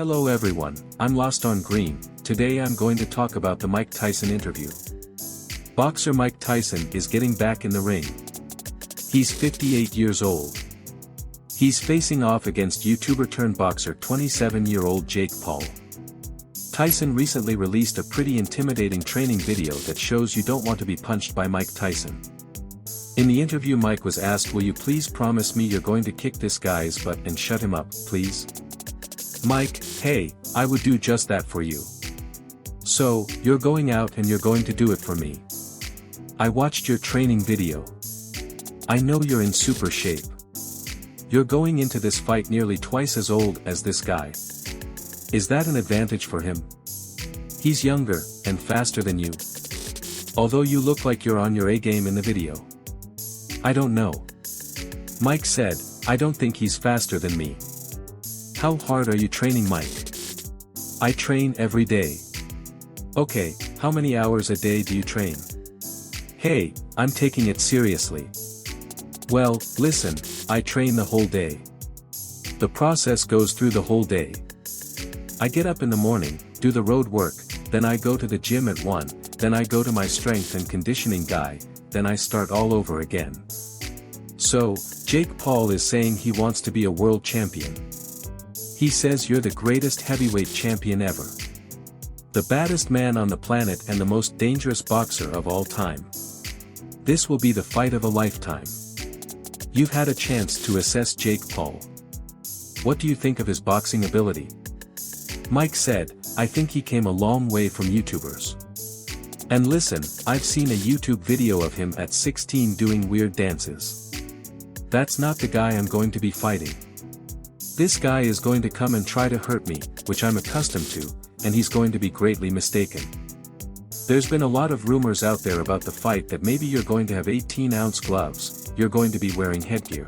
Hello everyone, I'm Lost on Green. Today I'm going to talk about the Mike Tyson interview. Boxer Mike Tyson is getting back in the ring. He's 58 years old. He's facing off against YouTuber turned boxer 27-year-old Jake Paul. Tyson recently released a pretty intimidating training video that shows you don't want to be punched by Mike Tyson. In the interview, Mike was asked, "Will you please promise me you're going to kick this guy's butt and shut him up, please?" Mike: "Hey, I would do just that for you. So, you're going out and you're going to do it for me. I watched your training video. I know you're in super shape. You're going into this fight nearly twice as old as this guy. Is that an advantage for him? He's younger and faster than you. Although you look like you're on your A game in the video. I don't know." Mike said, "I don't think he's faster than me." "How hard are you training, Mike?" "I train every day." "Okay, how many hours a day do you train?" "Hey, I'm taking it seriously." "Well, listen, I train the whole day. The process goes through the whole day. I get up in the morning, do the road work, then I go to the gym at 1, then I go to my strength and conditioning guy, then I start all over again." So, Jake Paul is saying he wants to be a world champion. He says you're the greatest heavyweight champion ever. The baddest man on the planet and the most dangerous boxer of all time. This will be the fight of a lifetime. You've had a chance to assess Jake Paul. What do you think of his boxing ability? Mike said, "I think he came a long way from YouTubers. And listen, I've seen a YouTube video of him at 16 doing weird dances. That's not the guy I'm going to be fighting. This guy is going to come and try to hurt me, which I'm accustomed to, and he's going to be greatly mistaken. There's been a lot of rumors out there about the fight that maybe you're going to have 18-ounce gloves, you're going to be wearing headgear."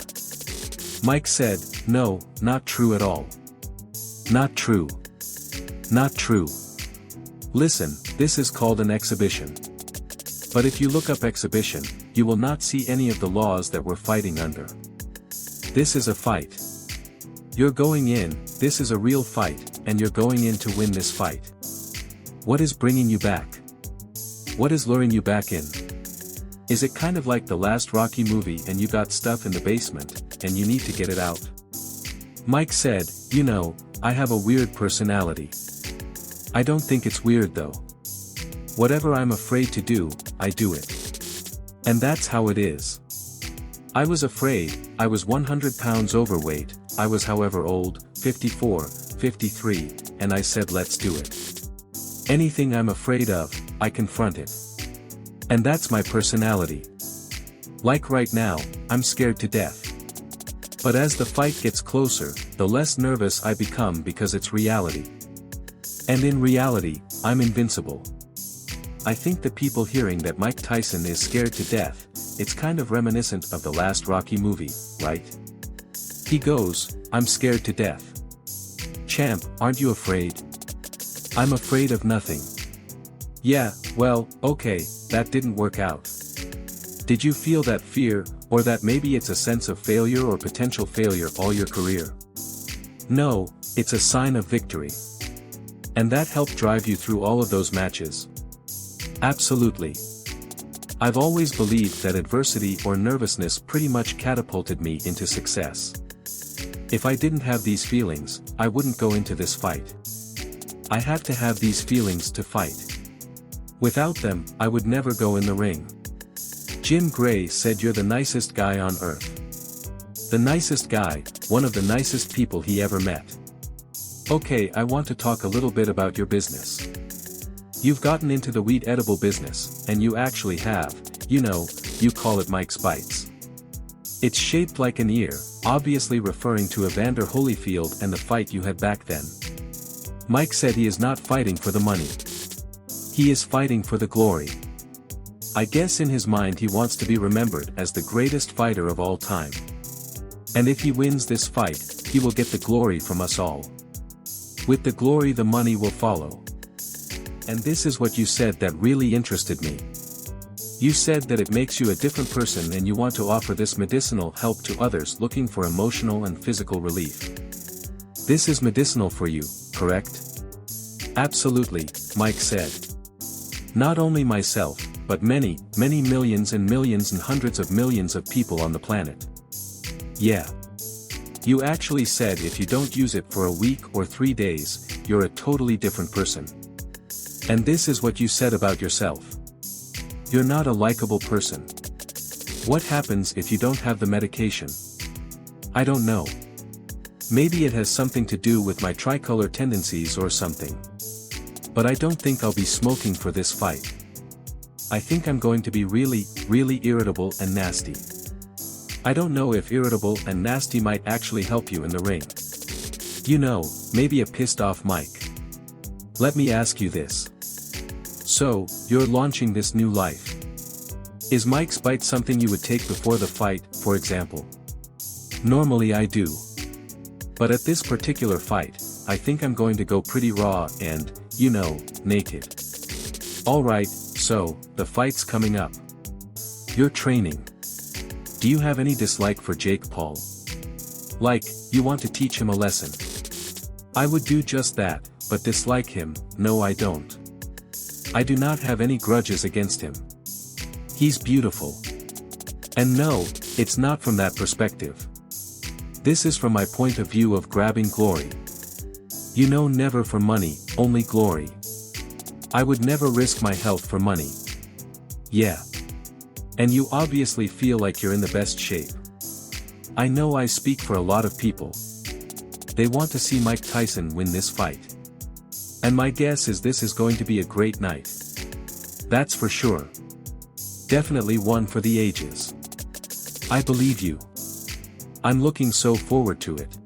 Mike said, "No, not true at all. Not true. Not true. Listen, this is called an exhibition. But if you look up exhibition, you will not see any of the laws that we're fighting under. This is a fight. You're going in, this is a real fight, and you're going in to win this fight. What is bringing you back? What is luring you back in? Is it kind of like the last Rocky movie and you got stuff in the basement, and you need to get it out?" Mike said, "You know, I have a weird personality. I don't think it's weird though. Whatever I'm afraid to do, I do it. And that's how it is. I was afraid, I was 100 pounds overweight, I was however old, 54, 53, and I said let's do it. Anything I'm afraid of, I confront it. And that's my personality. Like right now, I'm scared to death. But as the fight gets closer, the less nervous I become because it's reality. And in reality, I'm invincible. I think the people hearing that Mike Tyson is scared to death, it's kind of reminiscent of the last Rocky movie, right? He goes, I'm scared to death. Champ, aren't you afraid? I'm afraid of nothing. Yeah, well, okay, that didn't work out. Did you feel that fear, or that maybe it's a sense of failure or potential failure all your career? No, it's a sign of victory. And that helped drive you through all of those matches? Absolutely. I've always believed that adversity or nervousness pretty much catapulted me into success. If I didn't have these feelings, I wouldn't go into this fight. I had to have these feelings to fight. Without them, I would never go in the ring." Jim Gray said you're the nicest guy on earth. The nicest guy, one of the nicest people he ever met. Okay, I want to talk a little bit about your business. You've gotten into the weed edible business, and you actually have, you know, you call it Mike's Bites. It's shaped like an ear, obviously referring to Evander Holyfield and the fight you had back then. Mike said he is not fighting for the money. He is fighting for the glory. I guess in his mind he wants to be remembered as the greatest fighter of all time. And if he wins this fight, he will get the glory from us all. With the glory the money will follow. And this is what you said that really interested me. You said that it makes you a different person and you want to offer this medicinal help to others looking for emotional and physical relief. This is medicinal for you, correct? Absolutely, Mike said. Not only myself, but many, many millions and millions and hundreds of millions of people on the planet. Yeah. You actually said if you don't use it for a week or 3 days, you're a totally different person. And this is what you said about yourself. You're not a likable person. What happens if you don't have the medication? I don't know. Maybe it has something to do with my tricolor tendencies or something. But I don't think I'll be smoking for this fight. I think I'm going to be really, really irritable and nasty. I don't know if irritable and nasty might actually help you in the ring. You know, maybe a pissed off Mike. Let me ask you this. So, you're launching this new life. Is Mike's bite something you would take before the fight, for example? Normally I do. But at this particular fight, I think I'm going to go pretty raw and, you know, naked. Alright, so, the fight's coming up. You're training. Do you have any dislike for Jake Paul? Like, you want to teach him a lesson? I would do just that, but dislike him, no I don't. I do not have any grudges against him. He's beautiful. And no, it's not from that perspective. This is from my point of view of grabbing glory. You know, never for money, only glory. I would never risk my health for money. Yeah. And you obviously feel like you're in the best shape. I know I speak for a lot of people. They want to see Mike Tyson win this fight. And my guess is this is going to be a great night. That's for sure. Definitely one for the ages. I believe you. I'm looking so forward to it.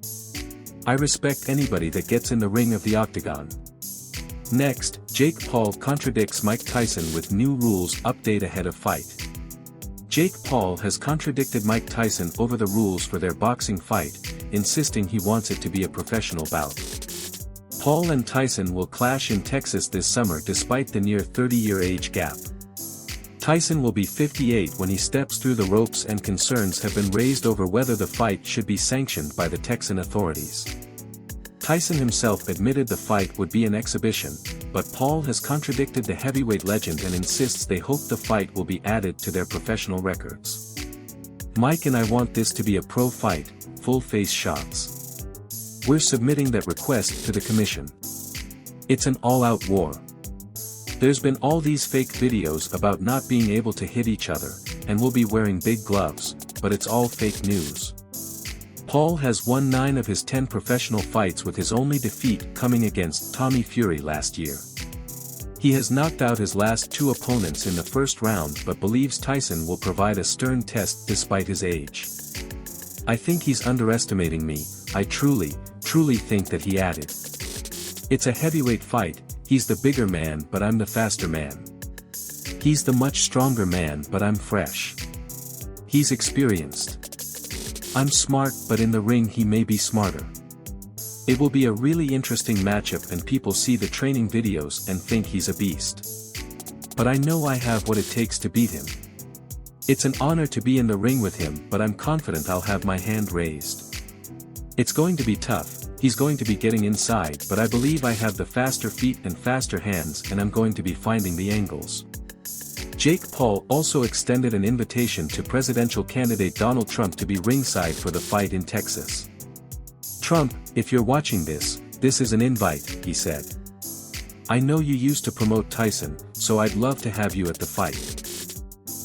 I respect anybody that gets in the ring of the octagon. Next, Jake Paul contradicts Mike Tyson with new rules update ahead of fight. Jake Paul has contradicted Mike Tyson over the rules for their boxing fight, insisting he wants it to be a professional bout. Paul and Tyson will clash in Texas this summer despite the near 30-year age gap. Tyson will be 58 when he steps through the ropes, and concerns have been raised over whether the fight should be sanctioned by the Texan authorities. Tyson himself admitted the fight would be an exhibition, but Paul has contradicted the heavyweight legend and insists they hope the fight will be added to their professional records. Mike and I want this to be a pro fight, full face shots. We're submitting that request to the commission. It's an all-out war. There's been all these fake videos about not being able to hit each other, and we'll be wearing big gloves, but it's all fake news. Paul has won 9 of his 10 professional fights, with his only defeat coming against Tommy Fury last year. He has knocked out his last 2 opponents in the first round, but believes Tyson will provide a stern test despite his age. I think he's underestimating me, I truly think that, he added. It's a heavyweight fight, he's the bigger man but I'm the faster man. He's the much stronger man but I'm fresh. He's experienced. I'm smart, but in the ring he may be smarter. It will be a really interesting matchup, and people see the training videos and think he's a beast. But I know I have what it takes to beat him. It's an honor to be in the ring with him, but I'm confident I'll have my hand raised. It's going to be tough, he's going to be getting inside, but I believe I have the faster feet and faster hands, and I'm going to be finding the angles. Jake Paul also extended an invitation to presidential candidate Donald Trump to be ringside for the fight in Texas. Trump, if you're watching this, this is an invite, he said. I know you used to promote Tyson, so I'd love to have you at the fight.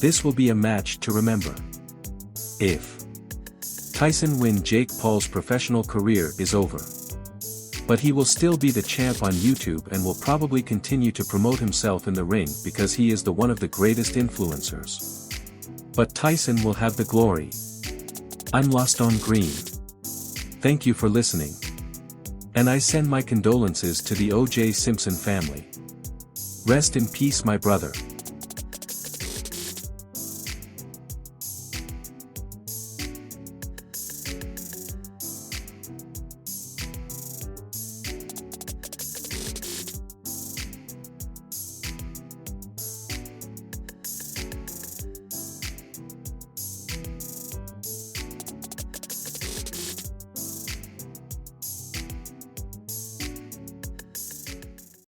This will be a match to remember. If Tyson wins, Jake Paul's professional career is over. But he will still be the champ on YouTube and will probably continue to promote himself in the ring because he is one of the greatest influencers. But Tyson will have the glory. I'm Lost on Green. Thank you for listening. And I send my condolences to the O.J. Simpson family. Rest in peace, my brother.